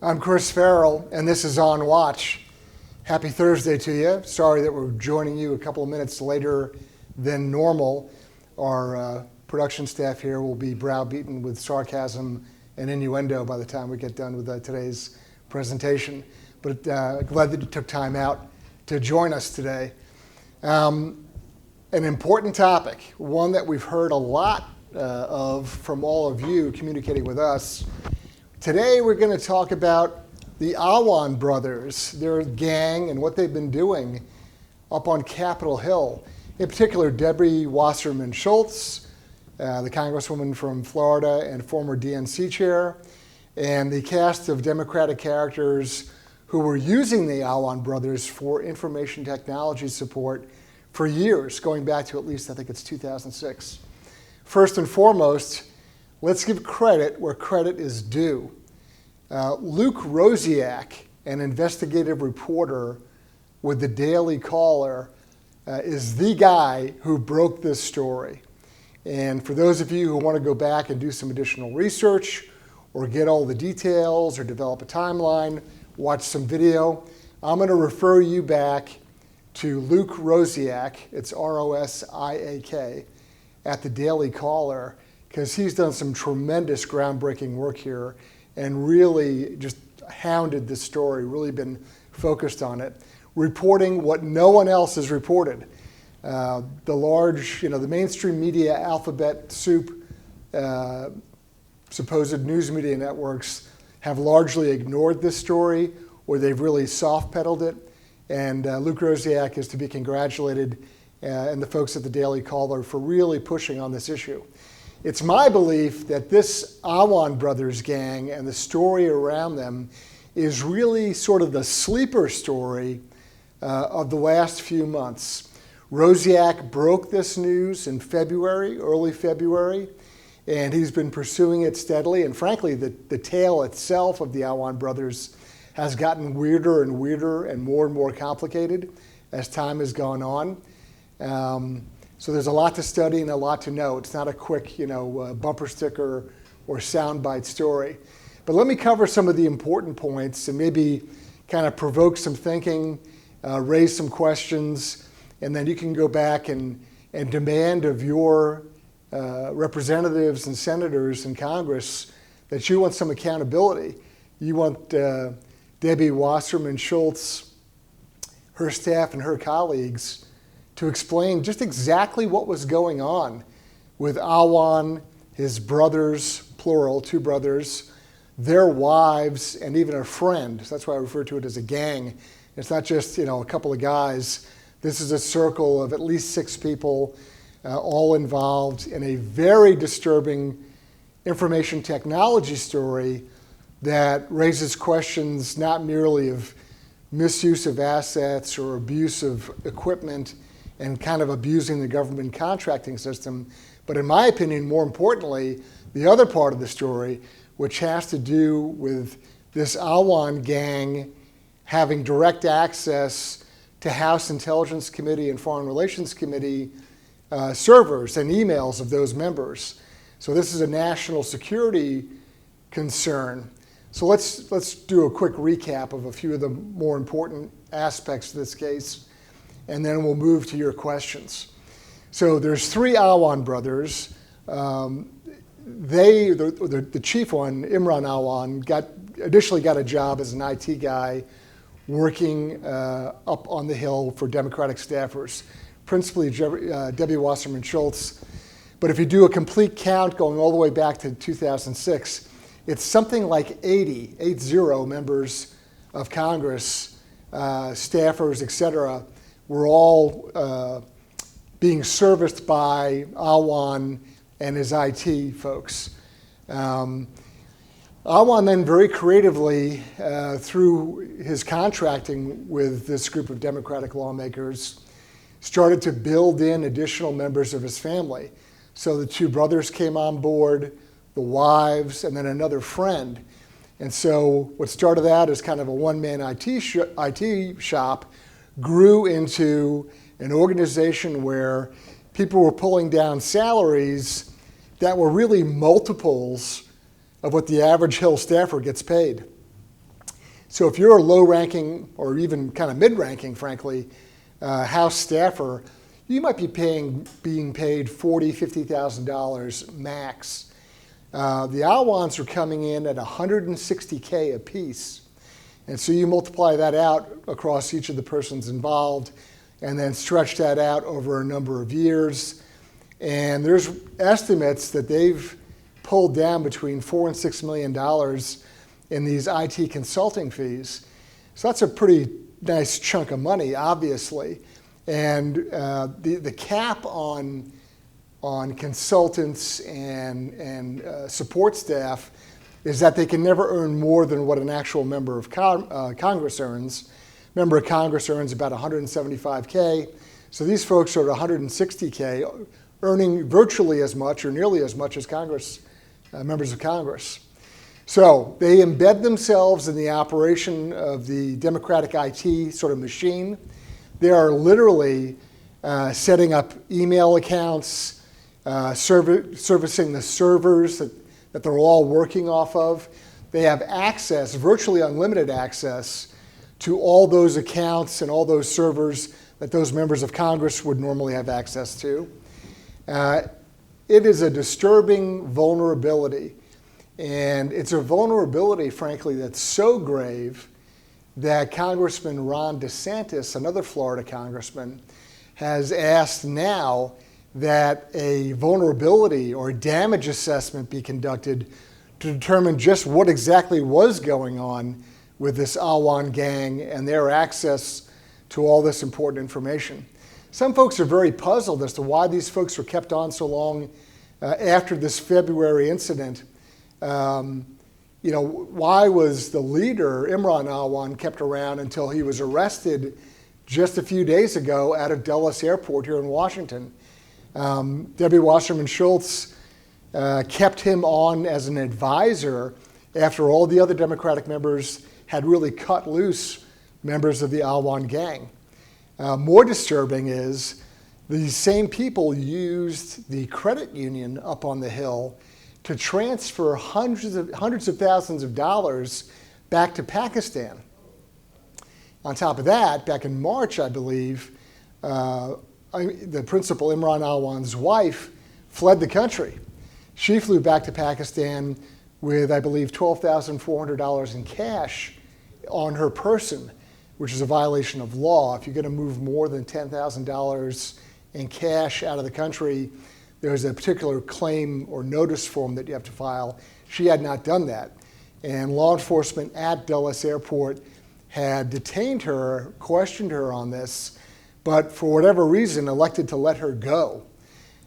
I'm Chris Farrell, and this is On Watch. Happy Thursday to you. Sorry that we're joining you a couple of minutes later than normal. Our production staff here will be browbeaten with sarcasm and innuendo by the time we get done with today's presentation. But glad that you took time out to join us today. An important topic, one that we've heard a lot of from all of you communicating with us. Today we're going to talk about the Awan Brothers, their gang, and what they've been doing up on Capitol Hill. In particular, Debbie Wasserman Schultz, the Congresswoman from Florida and former DNC chair, and the cast of Democratic characters who were using the Awan Brothers for information technology support for years, going back to at least, I think it's 2006. First and foremost, let's give credit where credit is due. Luke Rosiak, an investigative reporter with the Daily Caller, is the guy who broke this story. And for those of you who want to go back and do some additional research or get all the details or develop a timeline, watch some video, I'm going to refer you back to Luke Rosiak, it's R-O-S-I-A-K, at the Daily Caller, because he's done some tremendous groundbreaking work here and really just hounded this story, really been focused on it, reporting what no one else has reported. The the mainstream media alphabet soup, supposed news media networks have largely ignored this story, or they've really soft-pedaled it. And Luke Rosiak is to be congratulated, and the folks at the Daily Caller for really pushing on this issue. It's my belief that this Awan Brothers gang and the story around them is really sort of the sleeper story of the last few months. Rosiak broke this news in February, early February, and he's been pursuing it steadily. And frankly, the tale itself of the Awan Brothers has gotten weirder and more complicated as time has gone on. So there's a lot to study and a lot to know. It's not a quick, bumper sticker or soundbite story. But let me cover some of the important points and maybe kind of provoke some thinking, raise some questions, and then you can go back and demand of your representatives and senators in Congress that you want some accountability. You want Debbie Wasserman Schultz, her staff and her colleagues to explain just exactly what was going on with Awan, his brothers, plural, two brothers, their wives, and even a friend. That's why I refer to it as a gang. It's not just a couple of guys. This is a circle of at least 6 people, all involved in a very disturbing information technology story that raises questions not merely of misuse of assets or abuse of equipment and kind of abusing the government contracting system, but in my opinion, more importantly, the other part of the story, which has to do with this Awan gang having direct access to House Intelligence Committee and Foreign Relations Committee servers and emails of those members. So this is a national security concern. So let's do a quick recap of a few of the more important aspects of this case, and then we'll move to your questions. So there's 3 Awan brothers. The chief one, Imran Awan, initially got a job as an IT guy working up on the Hill for Democratic staffers, principally Debbie Wasserman Schultz. But if you do a complete count going all the way back to 2006, it's something like 80 members of Congress, staffers, et cetera, were all being serviced by Awan and his IT folks. Awan then very creatively, through his contracting with this group of Democratic lawmakers, started to build in additional members of his family. So the 2 brothers came on board, the wives, and then another friend. And so what started out as kind of a one-man IT shop grew into an organization where people were pulling down salaries that were really multiples of what the average Hill staffer gets paid. So if you're a low-ranking or even kind of mid-ranking, frankly, House staffer, you might be being paid $40,000, $50,000 max. The Awans are coming in at $160K apiece. And so you multiply that out across each of the persons involved and then stretch that out over a number of years. And there's estimates that they've pulled down between $4 and $6 million in these IT consulting fees. So that's a pretty nice chunk of money, obviously. And the cap on consultants and support staff is that they can never earn more than what an actual member of Congress earns. Member of Congress earns about $175K. So these folks are at $160K, earning virtually as much or nearly as much as members of Congress. So they embed themselves in the operation of the Democratic IT sort of machine. They are literally setting up email accounts, servicing the servers that they're all working off of. They have access, virtually unlimited access, to all those accounts and all those servers that those members of Congress would normally have access to. It is a disturbing vulnerability. And it's a vulnerability, frankly, that's so grave that Congressman Ron DeSantis, another Florida congressman, has asked now that a vulnerability or damage assessment be conducted to determine just what exactly was going on with this Awan gang and their access to all this important information. Some folks are very puzzled as to why these folks were kept on so long after this February incident. Why was the leader, Imran Awan, kept around until he was arrested just a few days ago out of Dulles Airport here in Washington? Debbie Wasserman Schultz kept him on as an advisor after all the other Democratic members had really cut loose members of the Awan gang. More disturbing is these same people used the credit union up on the Hill to transfer hundreds of thousands of dollars back to Pakistan. On top of that, back in March, I believe, the principal, Imran Awan's wife, fled the country. She flew back to Pakistan with, I believe, $12,400 in cash on her person, which is a violation of law. If you're going to move more than $10,000 in cash out of the country, there's a particular claim or notice form that you have to file. She had not done that. And law enforcement at Dulles Airport had detained her, questioned her on this, but for whatever reason elected to let her go.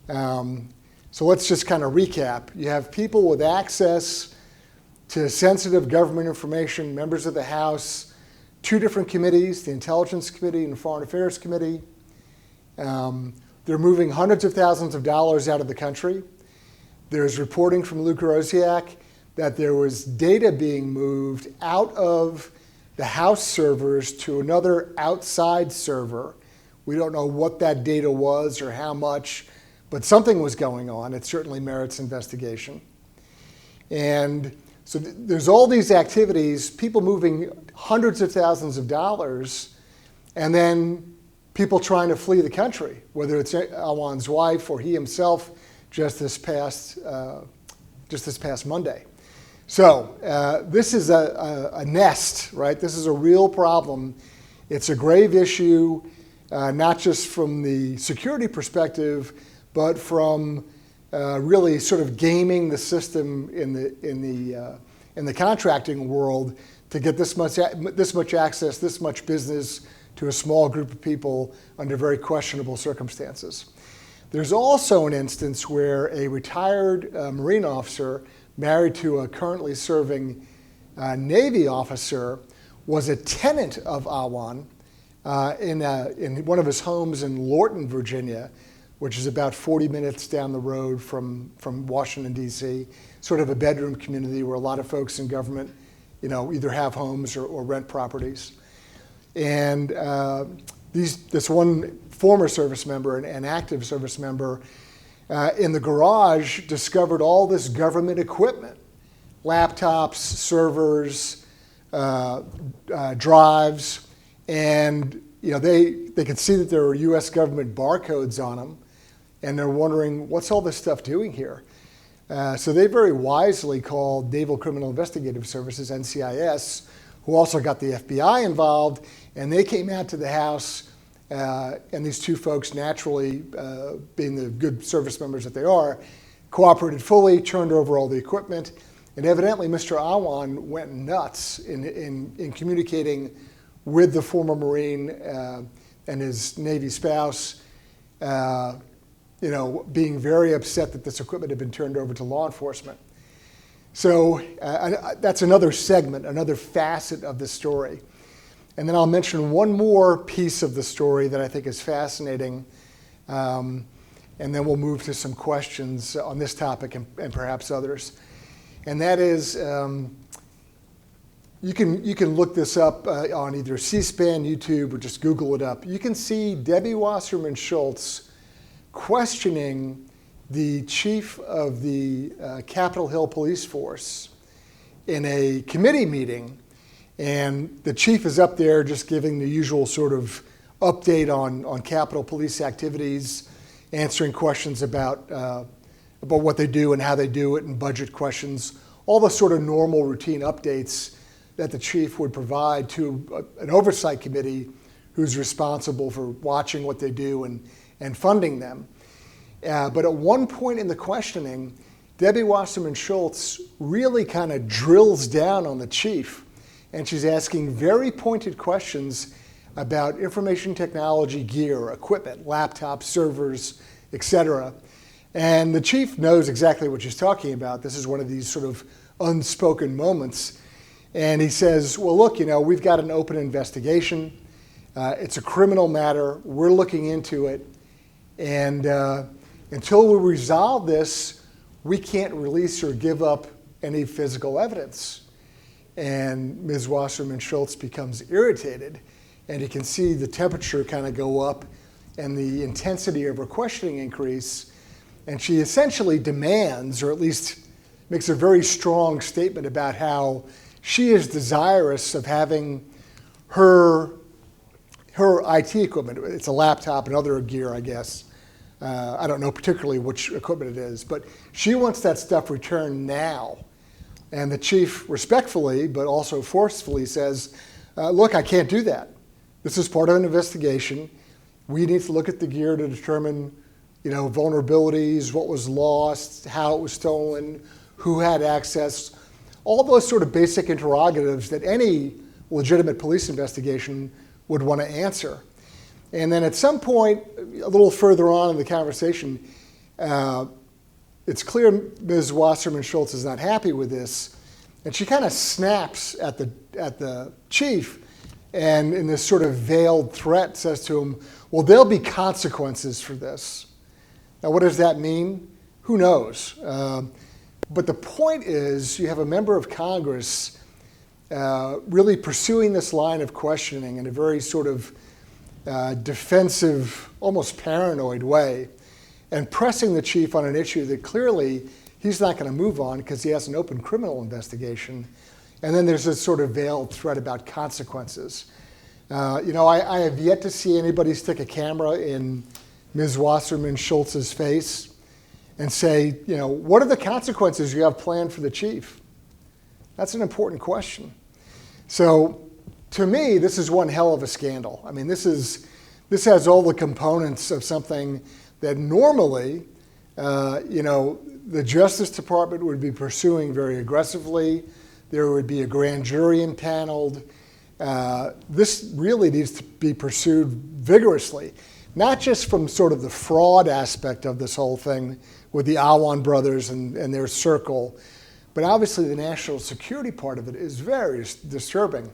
So let's just kind of recap. You have people with access to sensitive government information, members of the House, two different committees, the Intelligence Committee and the Foreign Affairs Committee. They're moving hundreds of thousands of dollars out of the country. There's reporting from Luke Rosiak that there was data being moved out of the House servers to another outside server. We don't know what that data was or how much, but something was going on. It certainly merits investigation. And so there's all these activities, people moving hundreds of thousands of dollars, and then people trying to flee the country, whether it's Awan's wife or he himself just this past Monday. So this is a nest, right? This is a real problem. It's a grave issue, not just from the security perspective, but from really sort of gaming the system in the contracting world to get this much access, this much business to a small group of people under very questionable circumstances. There's also an instance where a retired Marine officer married to a currently serving Navy officer was a tenant of Awan in one of his homes in Lorton, Virginia, which is about 40 minutes down the road from Washington, D.C., sort of a bedroom community where a lot of folks in government, either have homes or rent properties. And this one former service member, an active service member, in the garage discovered all this government equipment, laptops, servers, drives, and they could see that there were U.S. government barcodes on them, and they're wondering, what's all this stuff doing here? So they very wisely called Naval Criminal Investigative Services, NCIS, who also got the FBI involved, and they came out to the house, and these two folks, naturally, being the good service members that they are, cooperated fully, turned over all the equipment, and evidently Mr. Awan went nuts in communicating with the former Marine and his Navy spouse, being very upset that this equipment had been turned over to law enforcement. So that's another segment, another facet of the story. And then I'll mention one more piece of the story that I think is fascinating, and then we'll move to some questions on this topic and perhaps others. And that is, you can look this up on either C-SPAN, YouTube, or just Google it up. You can see Debbie Wasserman Schultz questioning the chief of the Capitol Hill Police Force in a committee meeting, and the chief is up there just giving the usual sort of update on Capitol Police activities, answering questions about what they do and how they do it, and budget questions, all the sort of normal routine updates that the chief would provide to an oversight committee who's responsible for watching what they do and funding them. But at one point in the questioning, Debbie Wasserman Schultz really kind of drills down on the chief, and she's asking very pointed questions about information technology gear, equipment, laptops, servers, etc. And the chief knows exactly what she's talking about. This is one of these sort of unspoken moments. And he says, well, look, we've got an open investigation. It's a criminal matter. We're looking into it. And until we resolve this, we can't release or give up any physical evidence. And Ms. Wasserman Schultz becomes irritated, and you can see the temperature kind of go up and the intensity of her questioning increase. And she essentially demands, or at least makes a very strong statement about how she is desirous of having her IT equipment. It's a laptop and other gear, I guess. I don't know particularly which equipment it is, but she wants that stuff returned now. And the chief respectfully, but also forcefully says, look, I can't do that. This is part of an investigation. We need to look at the gear to determine, vulnerabilities, what was lost, how it was stolen, who had access, all those sort of basic interrogatives that any legitimate police investigation would want to answer. And then at some point, a little further on in the conversation, it's clear Ms. Wasserman Schultz is not happy with this, and she kind of snaps at the chief, and in this sort of veiled threat says to him, well, there'll be consequences for this. Now, what does that mean? Who knows? But the point is, you have a member of Congress really pursuing this line of questioning in a very sort of defensive, almost paranoid way, and pressing the chief on an issue that clearly he's not going to move on because he has an open criminal investigation. And then there's this sort of veiled threat about consequences. I have yet to see anybody stick a camera in Ms. Wasserman Schultz's face and say, what are the consequences you have planned for the chief? That's an important question. So to me, this is one hell of a scandal. I mean, this has all the components of something that normally, the Justice Department would be pursuing very aggressively. There would be a grand jury impaneled. This really needs to be pursued vigorously, not just from sort of the fraud aspect of this whole thing with the Awan Brothers and their circle, but obviously the national security part of it is very disturbing.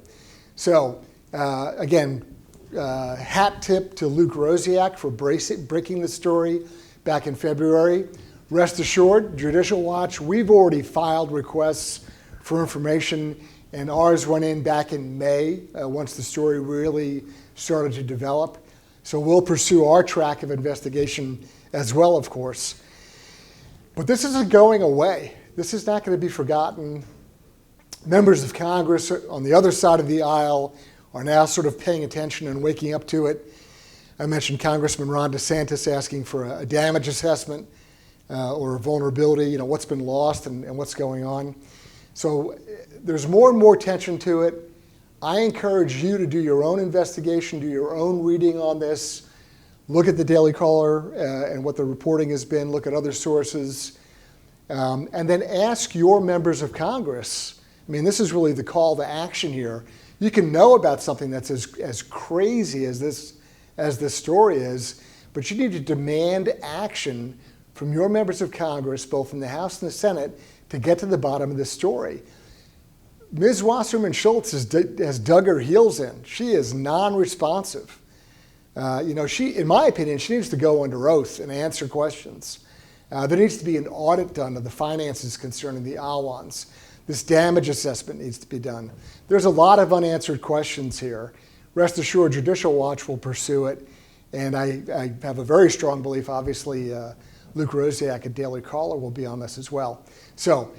So again, hat tip to Luke Rosiak for breaking the story back in February. Rest assured, Judicial Watch, we've already filed requests for information, and ours went in back in May once the story really started to develop. So we'll pursue our track of investigation as well, of course. But this isn't going away. This is not going to be forgotten. Members of Congress on the other side of the aisle are now sort of paying attention and waking up to it. I mentioned Congressman Ron DeSantis asking for a damage assessment or a vulnerability, what's been lost and what's going on. So there's more and more attention to it. I encourage you to do your own investigation, do your own reading on this. Look at the Daily Caller and what the reporting has been. Look at other sources. And then ask your members of Congress. I mean, this is really the call to action here. You can know about something that's as crazy as this story is, but you need to demand action from your members of Congress, both in the House and the Senate, to get to the bottom of this story. Ms. Wasserman Schultz has dug her heels in. She is non-responsive. In my opinion, she needs to go under oath and answer questions. There needs to be an audit done of the finances concerning the Awans. This damage assessment needs to be done. There's a lot of unanswered questions here. Rest assured, Judicial Watch will pursue it. And I have a very strong belief, obviously, Luke Rosiak at Daily Caller will be on this as well. So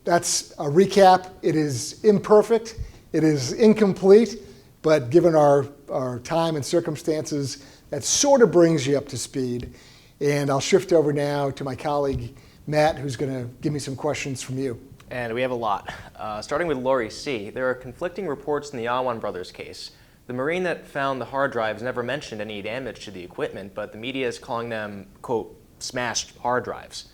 that's a recap. It is imperfect. It is incomplete. But given our time and circumstances, that sort of brings you up to speed. And I'll shift over now to my colleague, Matt, who's going to give me some questions from you. And we have a lot. Starting with Lori C., there are conflicting reports in the Awan Brothers case. The Marine that found the hard drives never mentioned any damage to the equipment, but the media is calling them, quote, smashed hard drives.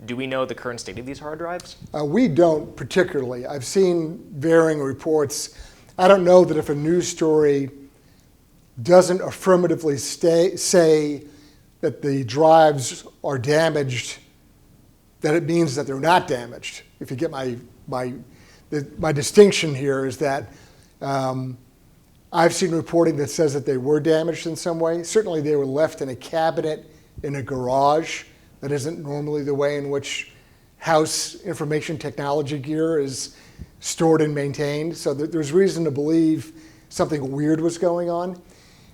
Do we know the current state of these hard drives? We don't particularly. I've seen varying reports. I don't know that if a news story doesn't affirmatively say that the drives are damaged, that it means that they're not damaged. If you get my distinction here is that I've seen reporting that says that they were damaged in some way. Certainly they were left in a cabinet in a garage. That isn't normally the way in which house information technology gear is stored and maintained. So there's reason to believe something weird was going on.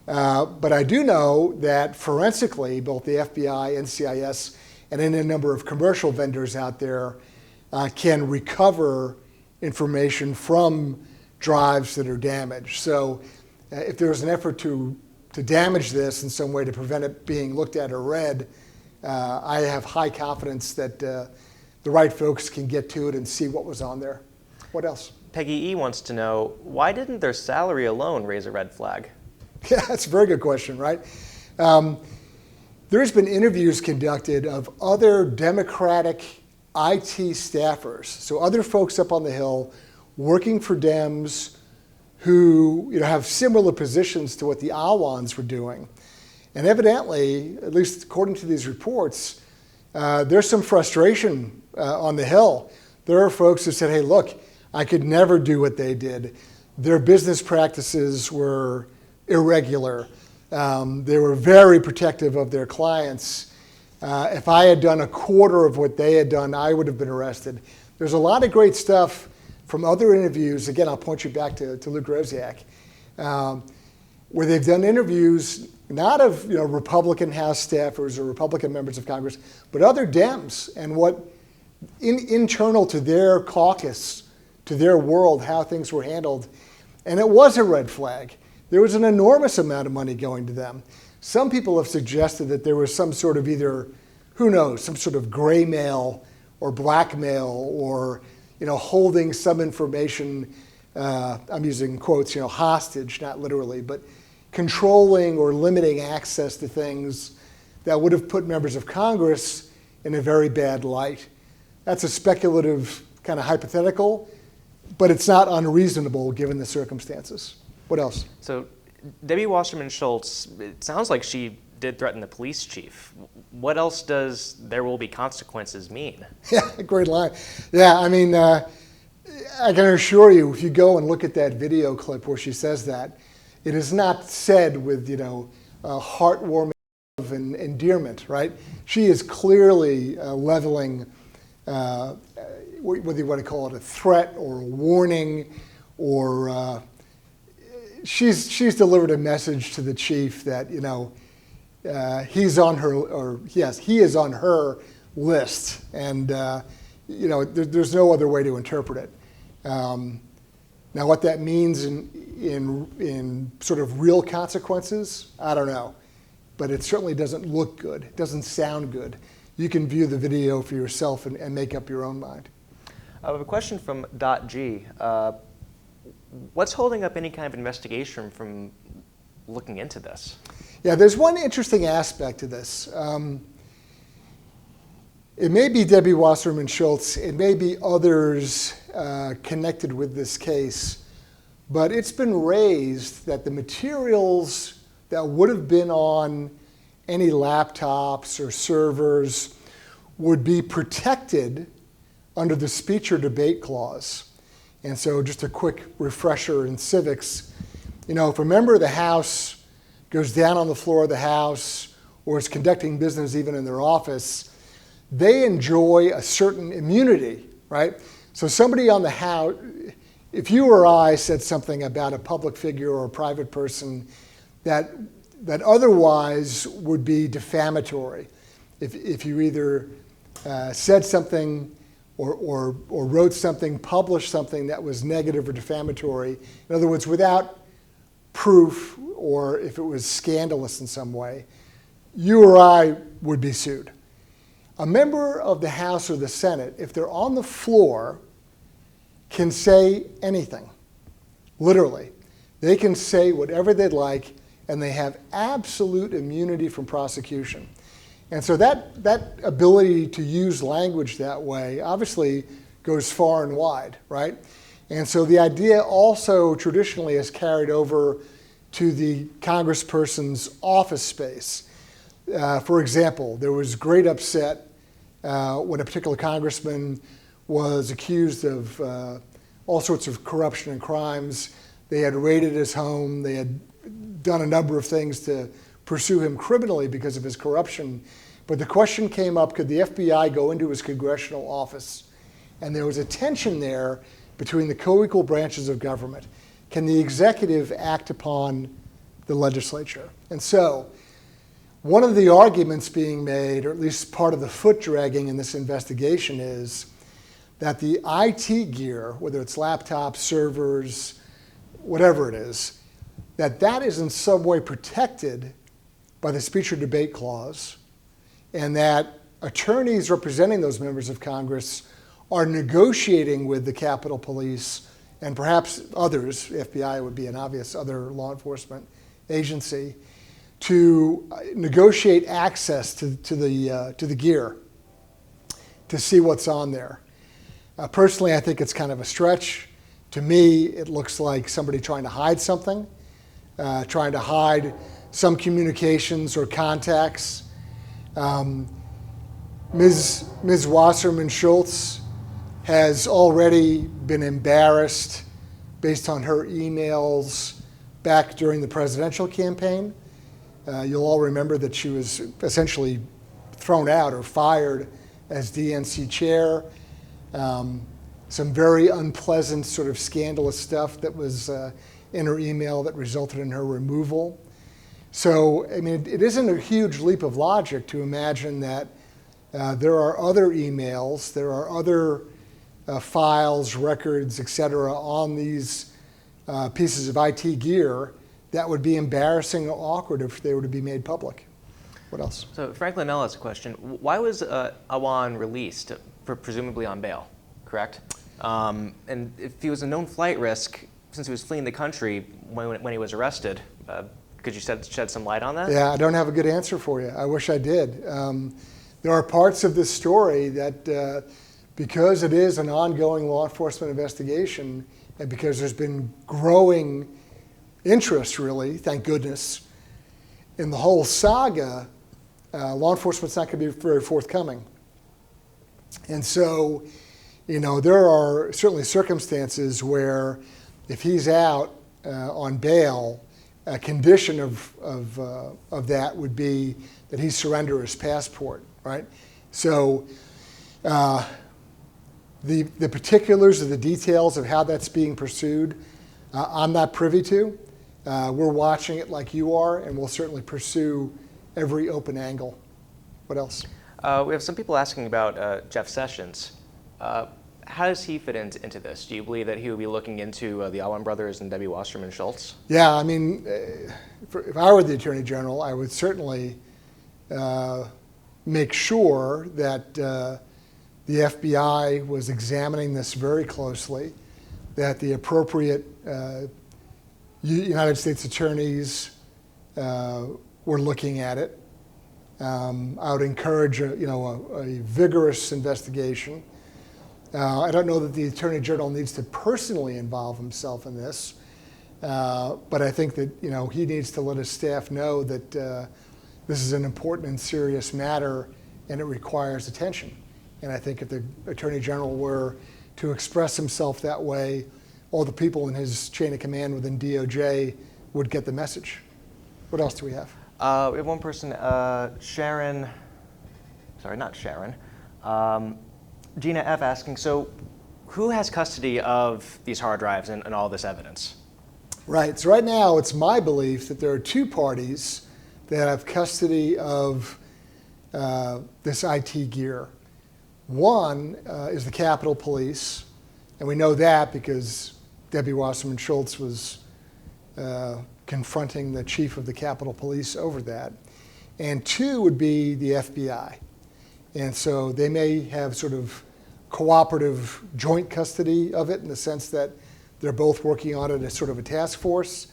But I do know that forensically, both the FBI, NCIS, and any number of commercial vendors out there can recover information from drives that are damaged. So if there's an effort to damage this in some way to prevent it being looked at or read, I have high confidence that the right folks can get to it and see what was on there. What else? Peggy E. wants to know, why didn't their salary alone raise a red flag? Yeah, that's a very good question, right? There's been interviews conducted of other Democratic IT staffers, so other folks up on the Hill working for Dems who have similar positions to what the Awans were doing. And evidently, at least according to these reports, there's some frustration on the Hill. There are folks who said, hey, look, I could never do what they did. Their business practices were irregular. They were very protective of their clients. If I had done a quarter of what they had done, I would have been arrested. There's a lot of great stuff from other interviews. Again, I'll point you back to Luke Rosiak, where they've done interviews not of Republican House staffers or Republican members of Congress, but other Dems, and what internal to their caucus, to their world, how things were handled. And it was a red flag. There was an enormous amount of money going to them. Some people have suggested that there was some sort of either, who knows, some sort of gray mail or blackmail or holding some information, I'm using quotes, hostage, not literally, but controlling or limiting access to things that would have put members of Congress in a very bad light. That's a speculative kind of hypothetical, but it's not unreasonable given the circumstances. What else? So Debbie Wasserman Schultz, it sounds like she did threaten the police chief. What else does "there will be consequences" mean? Yeah, great line. Yeah, I mean, I can assure you, if you go and look at that video clip where she says that, it is not said with, heartwarming love and endearment, right? She is clearly leveling, whether you want to call it a threat or a warning, or she's delivered a message to the chief that, he's on her, or yes, he is on her list, and there's no other way to interpret it. Now, what that means in sort of real consequences, I don't know. But it certainly doesn't look good. It doesn't sound good. You can view the video for yourself and make up your own mind. I have a question from .G. What's holding up any kind of investigation from looking into this? Yeah, there's one interesting aspect to this. It may be Debbie Wasserman Schultz. It may be others connected with this case. But it's been raised that the materials that would have been on any laptops or servers would be protected under the speech or debate clause. And so just a quick refresher in civics, if a member of the House goes down on the floor of the House or is conducting business even in their office, they enjoy a certain immunity, right? So somebody on the House, if you or I said something about a public figure or a private person that otherwise would be defamatory, if you either said something or wrote something, published something that was negative or defamatory, in other words, without proof, or if it was scandalous in some way, you or I would be sued. A member of the House or the Senate, if they're on the floor, can say anything, literally. They can say whatever they'd like, and they have absolute immunity from prosecution. And so that ability to use language that way obviously goes far and wide, right? And so the idea also traditionally has carried over to the congressperson's office space. For example, there was great upset when a particular congressman was accused of all sorts of corruption and crimes. They had raided his home. They had done a number of things to pursue him criminally because of his corruption. But the question came up, could the FBI go into his congressional office? And there was a tension there between the co-equal branches of government. Can the executive act upon the legislature? And so one of the arguments being made, or at least part of the foot dragging in this investigation, is that the IT gear, whether it's laptops, servers, whatever it is, that is in some way protected by the speech or debate clause, and that attorneys representing those members of Congress are negotiating with the Capitol Police and perhaps others, FBI would be an obvious other law enforcement agency, to negotiate access to the gear to see what's on there. Personally, I think it's kind of a stretch. To me, it looks like somebody trying to hide something, trying to hide some communications or contacts. Ms. Wasserman Schultz has already been embarrassed based on her emails back during the presidential campaign. You'll all remember that she was essentially thrown out or fired as DNC chair. Some very unpleasant, sort of scandalous stuff that was in her email that resulted in her removal. So, I mean, it isn't a huge leap of logic to imagine that there are other emails, there are other files, records, et cetera, on these pieces of IT gear that would be embarrassing or awkward if they were to be made public. What else? So Franklin L has a question. Why was Awan released, presumably on bail, correct? And if he was a known flight risk, since he was fleeing the country when he was arrested, could you shed some light on that? Yeah, I don't have a good answer for you. I wish I did. There are parts of this story that, because it is an ongoing law enforcement investigation, and because there's been growing interest, really, thank goodness, in the whole saga, law enforcement's not going to be very forthcoming. And so, there are certainly circumstances where if he's out on bail, a condition of that would be that he surrender his passport, right? So the particulars of the details of how that's being pursued, I'm not privy to. We're watching it like you are, and we'll certainly pursue every open angle. What else? We have some people asking about Jeff Sessions. how does he fit into this? Do you believe that he would be looking into the Awan Brothers and Debbie Wasserman Schultz? Yeah, I mean, if I were the Attorney General, I would certainly make sure that the FBI was examining this very closely, that the appropriate United States attorneys were looking at it. I would encourage a vigorous investigation. I don't know that the Attorney General needs to personally involve himself in this, but I think that he needs to let his staff know that this is an important and serious matter, and it requires attention. And I think if the Attorney General were to express himself that way, all the people in his chain of command within DOJ would get the message. What else do we have? We have one person, Sharon, sorry, not Sharon, Gina F. asking, so who has custody of these hard drives and all this evidence? Right, so right now it's my belief that there are two parties that have custody of this IT gear. One is the Capitol Police, and we know that because Debbie Wasserman Schultz was confronting the chief of the Capitol Police over that. And two would be the FBI. And so they may have sort of cooperative joint custody of it in the sense that they're both working on it as sort of a task force.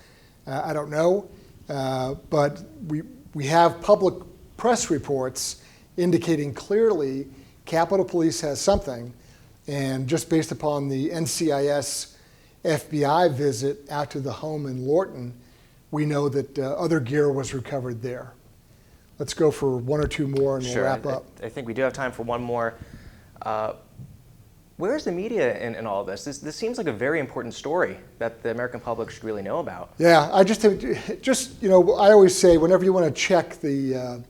I don't know. But we have public press reports indicating clearly Capitol Police has something. And just based upon the NCIS FBI visit out to the home in Lorton, we know that other gear was recovered there. Let's go for one or two more and we'll wrap up. I think we do have time for one more. Where's the media in all of this? This seems like a very important story that the American public should really know about. Yeah, I I always say whenever you want to check the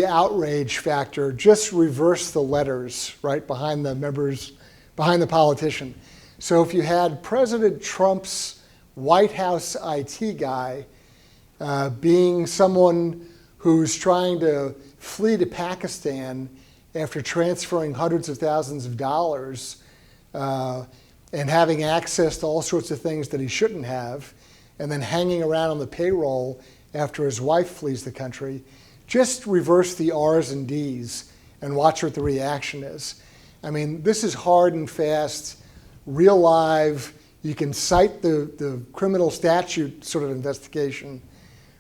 outrage factor, just reverse the letters right behind the members, behind the politician. So if you had President Trump's White House IT guy being someone who's trying to flee to Pakistan after transferring hundreds of thousands of dollars and having access to all sorts of things that he shouldn't have, and then hanging around on the payroll after his wife flees the country, just reverse the R's and D's and watch what the reaction is. I mean, this is hard and fast, real live. You can cite the criminal statute sort of investigation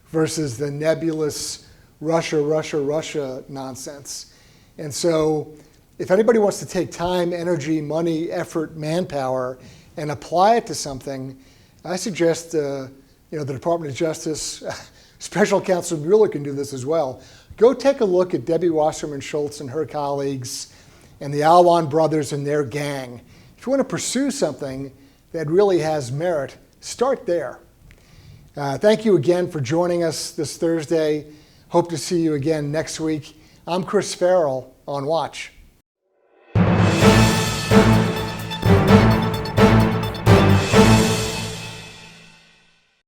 versus the nebulous Russia nonsense. And so if anybody wants to take time, energy, money, effort, manpower, and apply it to something, I suggest the Department of Justice, Special Counsel Mueller can do this as well. Go take a look at Debbie Wasserman Schultz and her colleagues and the Awan Brothers and their gang. If you want to pursue something that really has merit, start there. Thank you again for joining us this Thursday. Hope to see you again next week. I'm Chris Farrell on Watch.